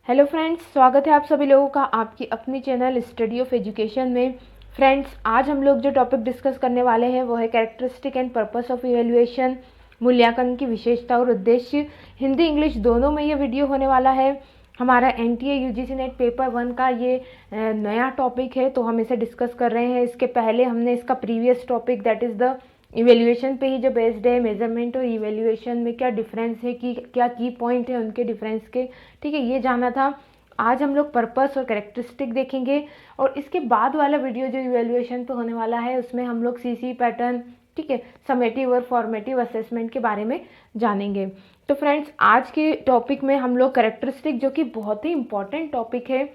Hello friends, स्वागत है आप सभी लोगों का आपकी अपनी चैनल स्टडी ऑफ एजुकेशन में। फ्रेंड्स, आज हम लोग जो टॉपिक डिस्कस करने वाले हैं वो है characteristic and purpose of evaluation, मूल्यांकन की विशेषता और उद्देश्य। हिंदी इंग्लिश दोनों में ये वीडियो होने वाला है। हमारा एनटीए यूजीसी नेट पेपर 1 का ये नया टॉपिक है, तो हम इसे डिस्कस कर रहे हैं। इसके पहले हमने इसका previous topic that is the evaluation पे ही जो बेस्ड है, मेजरमेंट और इवेल्यूएशन में क्या डिफरेंस है, कि क्या की पॉइंट है उनके डिफरेंस के, ठीक है, ये जाना था। आज हम लोग पर्पस और कैरेक्टरिस्टिक देखेंगे और इसके बाद वाला वीडियो जो इवेल्यूएशन पे होने वाला है उसमें हम लोग सीसी पैटर्न, ठीक है, समेटिव और फॉर्मेटिव असेसमेंट के बारे में जानेंगे। तो फ्रेंड्स, आज के टॉपिक में हम लोग कैरेक्टरिस्टिक, जो कि बहुत ही इंपॉर्टेंट टॉपिक है,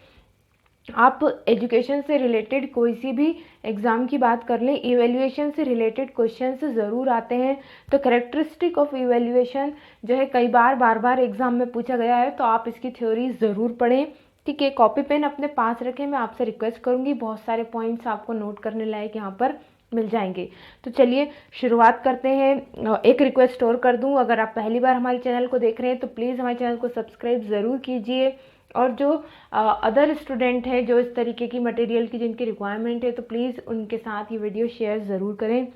आप एजुकेशन से रिलेटेड कोई सी भी एग्ज़ाम की बात कर लें, इवैल्यूएशन से रिलेटेड क्वेश्चंस ज़रूर आते हैं। तो कैरेक्टरिस्टिक ऑफ इवैल्यूएशन जो है कई बार बार एग्ज़ाम में पूछा गया है, तो आप इसकी थ्योरी ज़रूर पढ़ें, ठीक है। कॉपी पेन अपने पास रखें, मैं आपसे रिक्वेस्ट करूँगी, बहुत सारे पॉइंट्स आपको नोट करने लायक यहाँ पर मिल जाएंगे। तो चलिए शुरुआत करते हैं। एक रिक्वेस्ट और कर दूँ, अगर आप पहली बार हमारे चैनल को देख रहे हैं तो प्लीज़ हमारे चैनल को सब्सक्राइब ज़रूर कीजिए, और जो अदर स्टूडेंट हैं जो इस तरीके की मटेरियल की जिनकी रिक्वायरमेंट है, तो प्लीज़ उनके साथ ये वीडियो शेयर ज़रूर करें।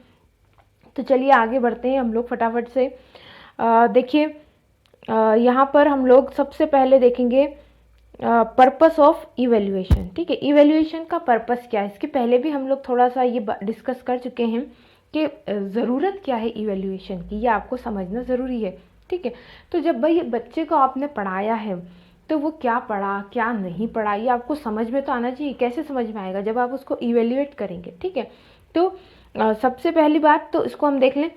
तो चलिए आगे बढ़ते हैं हम लोग फटाफट से। देखिए, यहाँ पर हम लोग सबसे पहले देखेंगे पर्पस ऑफ इवैल्यूएशन, ठीक है। इवैल्यूएशन का पर्पस क्या है, इसके पहले भी हम लोग थोड़ा सा ये डिस्कस कर चुके हैं कि ज़रूरत क्या है इवैल्यूएशन की, ये आपको समझना ज़रूरी है, ठीक है। तो जब भाई बच्चे को आपने पढ़ाया है तो वो क्या पढ़ा क्या नहीं पढ़ा ये आपको समझ में तो आना चाहिए। कैसे समझ में आएगा, जब आप उसको इवैल्यूएट करेंगे, ठीक है। तो सबसे पहली बात तो इसको हम देख लें,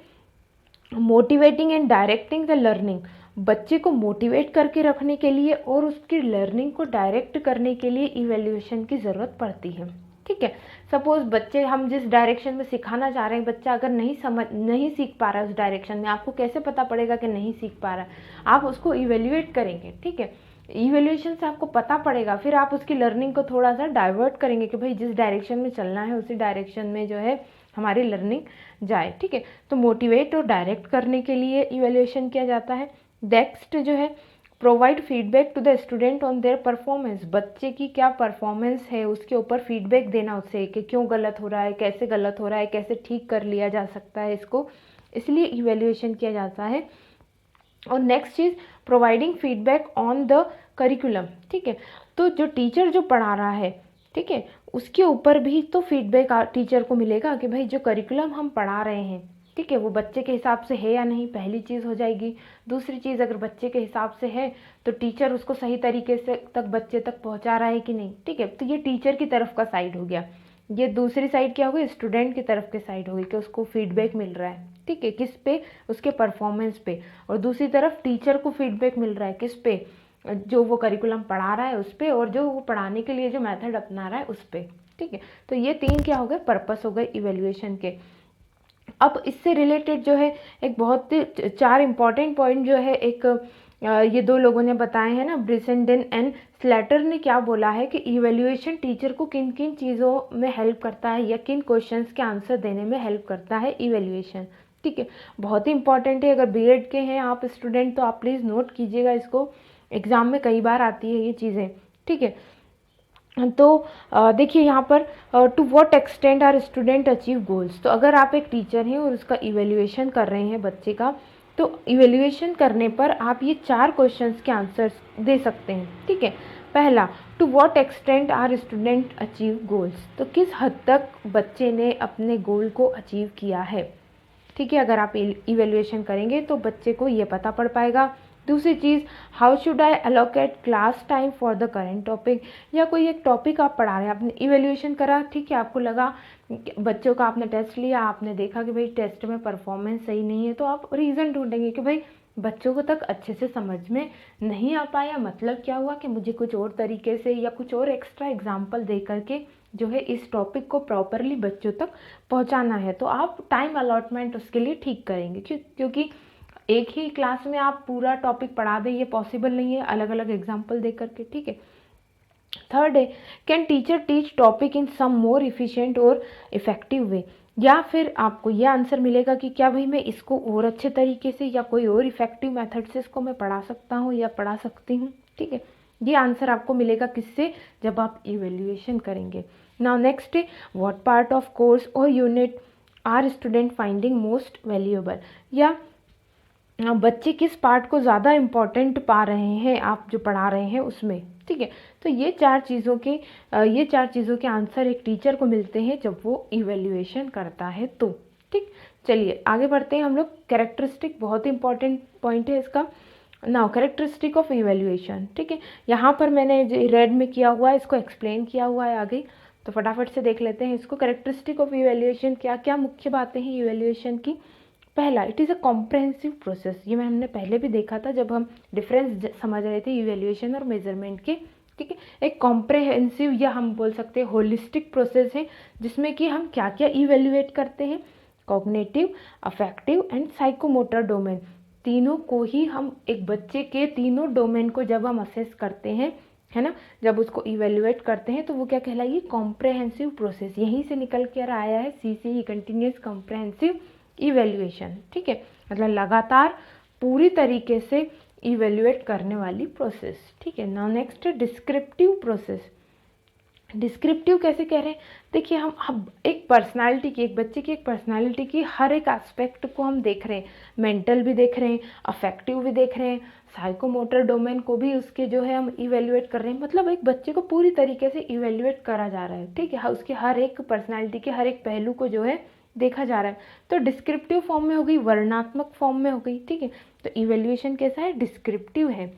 motivating and directing the learning. बच्चे को मोटिवेट करके रखने के लिए और उसकी लर्निंग को डायरेक्ट करने के लिए इवैल्यूएशन की ज़रूरत पड़ती है, ठीक है। सपोज बच्चे, हम जिस डायरेक्शन में सिखाना चाह रहे हैं, बच्चा अगर नहीं सीख पा रहा है उस डायरेक्शन में, आपको कैसे पता पड़ेगा कि नहीं सीख पा रहा है? आप उसको इवैल्यूएट करेंगे, ठीक है। इवैल्यूएशन से आपको पता पड़ेगा, फिर आप उसकी लर्निंग को थोड़ा सा डाइवर्ट करेंगे कि भाई जिस डायरेक्शन में चलना है उसी डायरेक्शन में जो है हमारी लर्निंग जाए, ठीक है। तो मोटिवेट और डायरेक्ट करने के लिए इवैल्यूएशन किया जाता है। नेक्स्ट जो है, provide feedback to the student on their performance. बच्चे की क्या परफॉर्मेंस है उसके ऊपर फीडबैक देना उससे, कि क्यों गलत हो रहा है, कैसे गलत हो रहा है, कैसे ठीक कर लिया जा सकता है इसको, इसलिए इवैल्यूएशन किया जाता है। और next cheese, providing feedback on the curriculum, ठीक है। तो जो टीचर जो पढ़ा रहा है, ठीक है, उसके ऊपर भी तो फीडबैक टीचर को मिलेगा कि भाई जो करिकुलम हम पढ़ा रहे हैं, ठीक है, वो बच्चे के हिसाब से है या नहीं, पहली चीज़ हो जाएगी। दूसरी चीज़, अगर बच्चे के हिसाब से है तो टीचर उसको सही तरीके से तक बच्चे तक पहुंचा रहा है कि नहीं, ठीक है। तो ये टीचर की तरफ का साइड हो गया। ये दूसरी साइड क्या होगी, स्टूडेंट की तरफ के साइड होगी, कि उसको फीडबैक मिल रहा है, ठीक है, किस पे, उसके परफॉर्मेंस पे। और दूसरी तरफ टीचर को फीडबैक मिल रहा है किस पे, जो वो करिकुलम पढ़ा रहा है उस पे, और जो वो पढ़ाने के लिए जो मेथड अपना रहा है उस पे, ठीक है। तो ये तीन क्या हो गए, पर्पस हो गए इवैल्यूएशन के। अब इससे रिलेटेड जो है एक बहुत चार इंपॉर्टेंट पॉइंट जो है, एक ये दो लोगों ने बताए हैं ना, ब्रिसेंडन एंड स्लेटर ने क्या बोला है कि इवैल्यूएशन टीचर को किन किन चीज़ों में हेल्प करता है या किन क्वेश्चंस के आंसर देने में हेल्प करता है इवैल्यूएशन, ठीक है। बहुत ही इंपॉर्टेंट है, अगर बीएड के हैं आप स्टूडेंट तो आप प्लीज़ नोट कीजिएगा इसको, एग्ज़ाम में कई बार आती है ये चीज़ें, ठीक है। तो देखिए यहाँ पर, to what extent are student achieve goals. तो अगर आप एक टीचर हैं और उसका इवैल्यूएशन कर रहे हैं बच्चे का, तो इवैल्यूएशन करने पर आप ये चार क्वेश्चंस के आंसर्स दे सकते हैं, ठीक है। पहला, to what extent are student achieve goals. तो किस हद तक बच्चे ने अपने गोल को अचीव किया है, ठीक है। अगर आप इवैल्यूएशन करेंगे तो बच्चे को ये पता पड़ पाएगा। दूसरी चीज़, how should I allocate class time for the current topic. या कोई एक टॉपिक आप पढ़ा रहे हैं, आपने इवैल्यूएशन करा, ठीक है, आपको लगा बच्चों का, आपने टेस्ट लिया, आपने देखा कि भाई टेस्ट में परफॉर्मेंस सही नहीं है, तो आप रीज़न ढूंढेंगे कि भाई बच्चों को तक अच्छे से समझ में नहीं आ पाया, मतलब क्या हुआ कि मुझे कुछ और तरीके से या कुछ और एक्स्ट्रा एग्जाम्पल दे करके जो है इस टॉपिक को प्रॉपरली बच्चों तक पहुंचाना है। तो आप टाइम अलॉटमेंट उसके लिए ठीक करेंगे, क्योंकि एक ही क्लास में आप पूरा टॉपिक पढ़ा दें ये पॉसिबल नहीं है, अलग अलग एग्जाम्पल दे करके, ठीक है। थर्ड है, can teacher teach topic in some more efficient और इफेक्टिव वे। या फिर आपको ये आंसर मिलेगा कि क्या भाई मैं इसको और अच्छे तरीके से या कोई और इफेक्टिव मेथड से इसको मैं पढ़ा सकता हूँ या पढ़ा सकती हूँ, ठीक है। ये आंसर आपको मिलेगा किससे, जब आप इवेल्युएशन करेंगे। नाउ नेक्स्ट है, व्हाट पार्ट ऑफ कोर्स और unit are student finding most valuable, या बच्चे किस पार्ट को ज़्यादा इम्पॉर्टेंट पा रहे हैं आप जो पढ़ा रहे हैं उसमें। ठीक है, तो ये चार चीज़ों के आंसर एक टीचर को मिलते हैं जब वो इवेल्युएशन करता है तो। ठीक, चलिए आगे बढ़ते हैं हम लोग। कैरेक्टरिस्टिक बहुत इंपॉर्टेंट पॉइंट है इसका। Now characteristic of evaluation. ठीक है, यहाँ पर मैंने रेड में किया हुआ है, इसको एक्सप्लेन किया हुआ है आगे, तो फटाफट से देख लेते हैं इसको। कैरेक्टरिस्टिक ऑफ इवेल्युएशन, क्या क्या मुख्य बातें हैं इवेल्युएशन की। पहला, it is a comprehensive process. ये हमने पहले भी देखा था जब हम डिफरेंस समझ रहे थे इवेल्युएशन और मेजरमेंट के। ठीक है, एक कॉम्प्रहेंसिव या हम बोल सकते हैं होलिस्टिक प्रोसेस है, जिसमें कि हम क्या क्या इवेल्युएट करते हैं, cognitive, affective and psychomotor domain, तीनों को ही हम एक बच्चे के तीनों डोमेन को जब हम असेस करते हैं, है ना, जब उसको इवेल्युएट करते हैं तो वो क्या कहलाएगी, कॉम्प्रहेंसिव प्रोसेस। यहीं से निकल कर आया है CCE, कंटिन्यूस कॉम्प्रहेंसिव इवेल्युएशन। ठीक है, मतलब लगातार पूरी तरीके से इवेल्युएट करने वाली प्रोसेस। ठीक है, नाउ नेक्स्ट है डिस्क्रिप्टिव प्रोसेस। डिस्क्रिप्टिव कैसे कह रहे हैं, देखिए हम एक पर्सनालिटी की, एक बच्चे की एक पर्सनालिटी की हर एक एस्पेक्ट को हम देख रहे हैं, मेंटल भी देख रहे हैं, अफेक्टिव भी देख रहे हैं, साइकोमोटर डोमेन को भी उसके जो है हम इवेल्युएट कर रहे हैं। मतलब एक बच्चे को पूरी तरीके से इवेल्युएट करा जा रहा है। ठीक है, उसके हर एक पर्सनालिटी के हर एक पहलू को जो है देखा जा रहा है। तो डिस्क्रिप्टिव फॉर्म में हो गई, वर्णनात्मक फॉर्म में हो गई। ठीक है, तो इवेल्युएशन कैसा है, डिस्क्रिप्टिव है।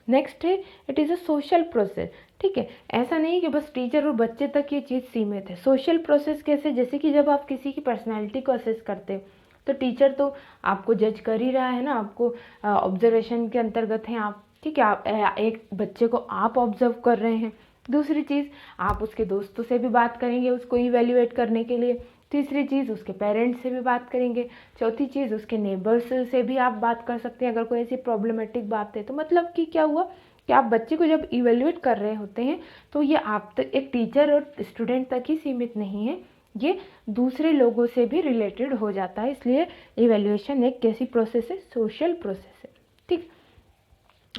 नेक्स्ट है, it is a social process. ठीक है, ऐसा नहीं कि बस टीचर और बच्चे तक ये चीज़ सीमित है। सोशल प्रोसेस कैसे, जैसे कि जब आप किसी की पर्सनैलिटी को असेस करते हो तो टीचर तो आपको जज कर ही रहा है ना, आपको ऑब्जर्वेशन के अंतर्गत हैं आप। ठीक है, आप एक बच्चे को आप ऑब्जर्व कर रहे हैं। दूसरी चीज़, आप उसके दोस्तों से भी बात करेंगे उसको इवेल्युएट करने के लिए। तीसरी चीज़, उसके पेरेंट्स से भी बात करेंगे। चौथी चीज़, उसके नेबर्स से भी आप बात कर सकते हैं अगर कोई ऐसी प्रॉब्लमेटिक बात है तो। मतलब कि क्या हुआ कि आप बच्चे को जब इवेल्युएट कर रहे होते हैं तो ये आप तक, एक टीचर और स्टूडेंट तक ही सीमित नहीं है, ये दूसरे लोगों से भी रिलेटेड हो जाता है। इसलिए इवेल्युएशन एक कैसी प्रोसेस है, सोशल प्रोसेस है। ठीक,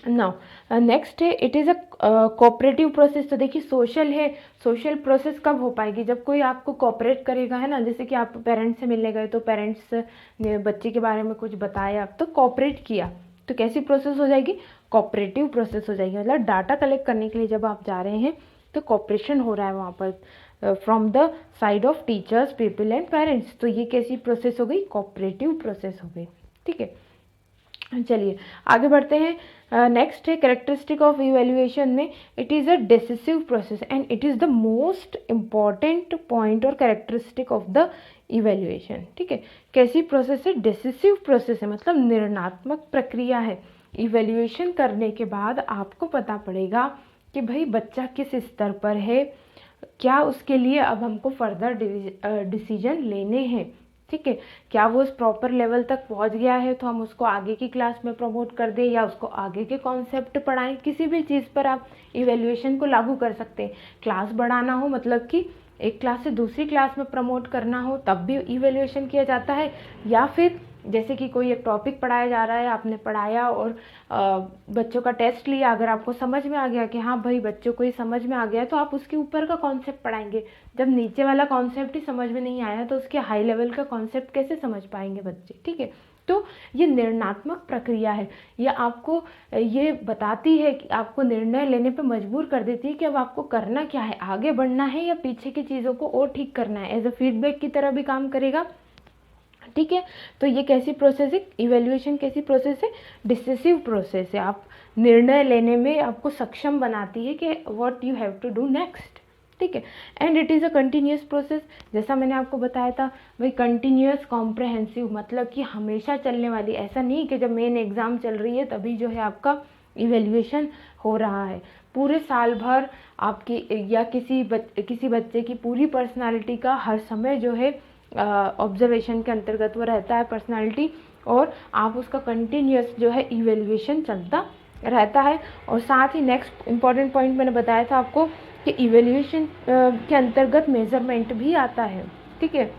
नाउ नेक्स्ट है, it is a cooperative process. तो देखिए सोशल है, सोशल प्रोसेस कब हो पाएगी, जब कोई आपको कोऑपरेट करेगा, है ना। जैसे कि आप पेरेंट्स से मिलने गए तो पेरेंट्स ने बच्चे के बारे में कुछ बताया तो कोऑपरेट किया, तो कैसी प्रोसेस हो जाएगी, कोऑपरेटिव प्रोसेस हो जाएगी। मतलब डाटा कलेक्ट करने के लिए जब आप जा रहे हैं तो कोऑपरेशन हो रहा है वहाँ पर from the side of teachers, people and parents. तो ये कैसी प्रोसेस हो गई, कोऑपरेटिव प्रोसेस हो गई। ठीक है, चलिए आगे बढ़ते हैं। नेक्स्ट है कैरेक्टरिस्टिक ऑफ इवेल्युएशन में, it is a decisive process and it is the most important point और कैरेक्टरिस्टिक ऑफ द इवेल्युएशन। ठीक है, कैसी प्रोसेस है, डिसिसिव प्रोसेस है, मतलब निर्णयात्मक प्रक्रिया है। इवेल्युएशन करने के बाद आपको पता पड़ेगा कि भाई बच्चा किस स्तर पर है, क्या उसके लिए अब हमको फर्दर डिसीजन लेने हैं। ठीक है, क्या वो उस प्रॉपर लेवल तक पहुंच गया है तो हम उसको आगे की क्लास में प्रमोट कर दें या उसको आगे के कॉन्सेप्ट पढ़ाएं। किसी भी चीज़ पर आप इवेल्युएशन को लागू कर सकते हैं। क्लास बढ़ाना हो, मतलब कि एक क्लास से दूसरी क्लास में प्रमोट करना हो, तब भी इवेल्युएशन किया जाता है। या फिर जैसे कि कोई एक टॉपिक पढ़ाया जा रहा है, आपने पढ़ाया और बच्चों का टेस्ट लिया, अगर आपको समझ में आ गया कि हाँ भाई बच्चों को ये समझ में आ गया, तो आप उसके ऊपर का कॉन्सेप्ट पढ़ाएंगे। जब नीचे वाला कॉन्सेप्ट ही समझ में नहीं आया तो उसके हाई लेवल का कॉन्सेप्ट कैसे समझ पाएंगे बच्चे। ठीक है, तो ये निर्णयात्मक प्रक्रिया है, ये आपको ये बताती है कि आपको निर्णय लेने पे मजबूर कर देती है कि अब आपको करना क्या है, आगे बढ़ना है या पीछे की चीज़ों को और ठीक करना है। एज अ फीडबैक की तरह भी काम करेगा। ठीक है, तो ये कैसी प्रोसेस है, इवेल्युएशन कैसी प्रोसेस है, डिसिसिव प्रोसेस है। आप निर्णय लेने में आपको सक्षम बनाती है कि what you have to do next. ठीक है, and it is a continuous process. जैसा मैंने आपको बताया था भाई, कंटिन्यूस कॉम्प्रहेंसिव, मतलब कि हमेशा चलने वाली। ऐसा नहीं कि जब मेन एग्ज़ाम चल रही है तभी जो है आपका इवेल्युएशन हो रहा है। पूरे साल भर आपकी या किसी बच्चे की पूरी पर्सनालिटी का हर समय जो है ऑब्जर्वेशन के अंतर्गत वो रहता है पर्सनालिटी, और आप उसका कंटिन्यूस जो है इवेल्युएशन चलता रहता है। और साथ ही नेक्स्ट इम्पॉर्टेंट पॉइंट मैंने बताया था आपको कि इवेल्युएशन के अंतर्गत मेजरमेंट भी आता है। ठीक है,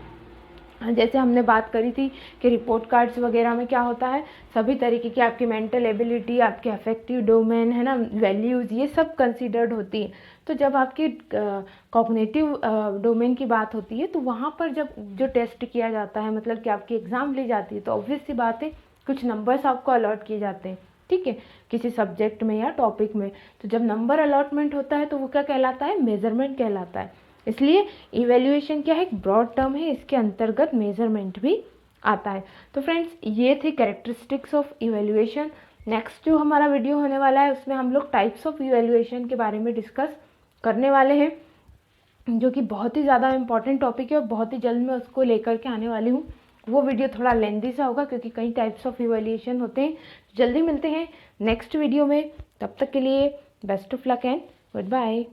जैसे हमने बात करी थी कि रिपोर्ट कार्ड्स वगैरह में क्या होता है, सभी तरीके की आपकी मेंटल एबिलिटी, आपके अफेक्टिव डोमेन है ना, वैल्यूज़, ये सब कंसीडर्ड होती है। तो जब आपकी कॉग्निटिव डोमेन की बात होती है तो वहाँ पर जब जो टेस्ट किया जाता है, मतलब कि आपकी एग्ज़ाम ली जाती है, तो ऑब्वियस सी बात है कुछ नंबर्स आपको अलॉट किए जाते हैं, ठीक है, किसी सब्जेक्ट में या टॉपिक में। तो जब नंबर अलॉटमेंट होता है तो वो क्या कहलाता है, मेजरमेंट कहलाता है। इसलिए इवैल्यूएशन क्या है, एक ब्रॉड टर्म है, इसके अंतर्गत मेजरमेंट भी आता है। तो फ्रेंड्स, ये थे कैरेक्टरिस्टिक्स ऑफ इवैल्यूएशन। नेक्स्ट जो हमारा वीडियो होने वाला है उसमें हम लोग टाइप्स ऑफ इवैल्यूएशन के बारे में डिस्कस करने वाले हैं, जो कि बहुत ही ज़्यादा इंपॉर्टेंट टॉपिक है और बहुत ही जल्द मैं उसको लेकर के आने वाली हूँ। वो वीडियो थोड़ा लेंदी सा होगा क्योंकि कई टाइप्स ऑफ इवैल्यूएशन होते हैं। जल्दी मिलते हैं नेक्स्ट वीडियो में, तब तक के लिए best of luck and good bye.